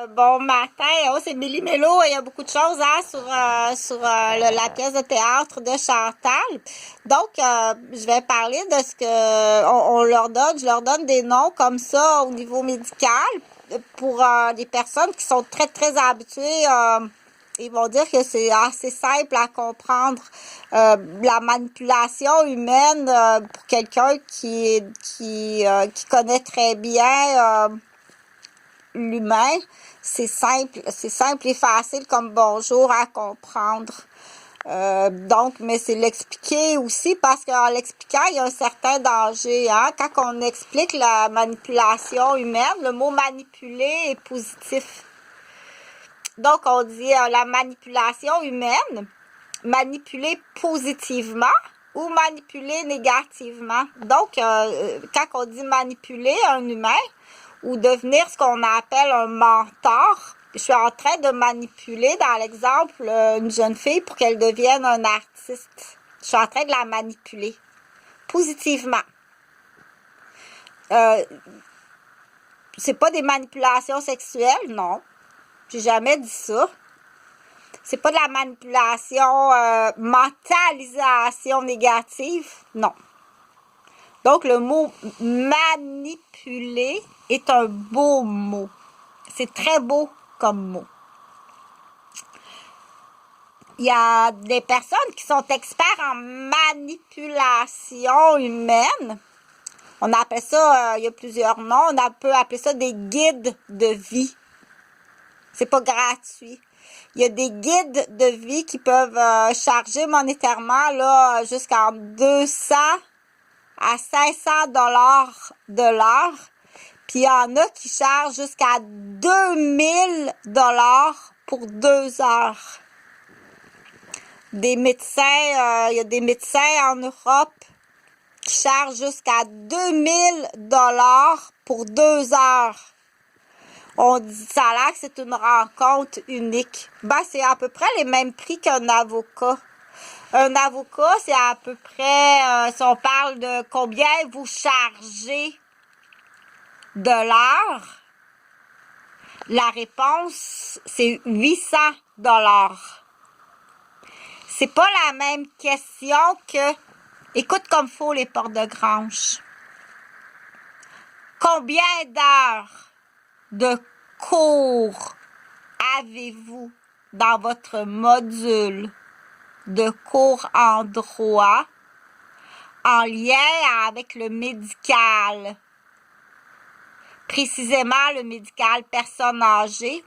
Bon matin, oh, c'est Mélie Mélo, il y a beaucoup de choses hein, sur la pièce de théâtre de Chantal. Donc, je vais parler de ce que on leur donne. Je leur donne des noms comme ça au niveau médical pour des personnes qui sont très, très habituées. Ils vont dire que c'est assez simple à comprendre la manipulation humaine pour quelqu'un qui connaît très bien l'humain. C'est simple et facile comme bonjour à comprendre. Donc, mais c'est l'expliquer aussi parce qu'en l'expliquant, il y a un certain danger. Hein? Quand on explique la manipulation humaine, le mot manipuler est positif. Donc, on dit la manipulation humaine, manipuler positivement ou manipuler négativement. Donc, quand on dit manipuler un humain ou devenir ce qu'on appelle un mentor, je suis en train de manipuler, dans l'exemple, une jeune fille pour qu'elle devienne un artiste. Je suis en train de la manipuler positivement. C'est pas des manipulations sexuelles, non. J'ai jamais dit ça. C'est pas de la manipulation, mentalisation négative, non. Donc, le mot manipuler est un beau mot. C'est très beau comme mot. Il y a des personnes qui sont experts en manipulation humaine. On appelle ça, il y a plusieurs noms, on peut appeler ça des guides de vie. C'est pas gratuit. Il y a des guides de vie qui peuvent charger monétairement là jusqu'à 200 à 500 dollars de l'heure. Puis il y en a qui chargent jusqu'à 2000 dollars pour 2 heures. Des médecins, il y a des médecins en Europe qui chargent jusqu'à 2000 dollars pour 2 heures. On dit ça a l'air que c'est une rencontre unique. Ben, c'est à peu près les mêmes prix qu'un avocat. Un avocat, c'est à peu près, si on parle de combien vous chargez de l'heure, la réponse, c'est 800 dollars. C'est pas la même question que, écoute comme faut les portes de Grange. Combien d'heures de cours avez-vous dans votre module de cours en droit en lien avec le médical? Précisément le médical personne âgée,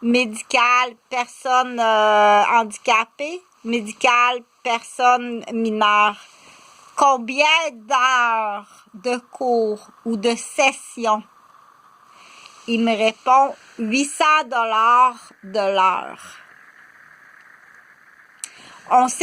médical personne handicapée, médical personne mineure. Combien d'heures de cours ou de sessions? Il me répond 800 dollars de l'heure. On sait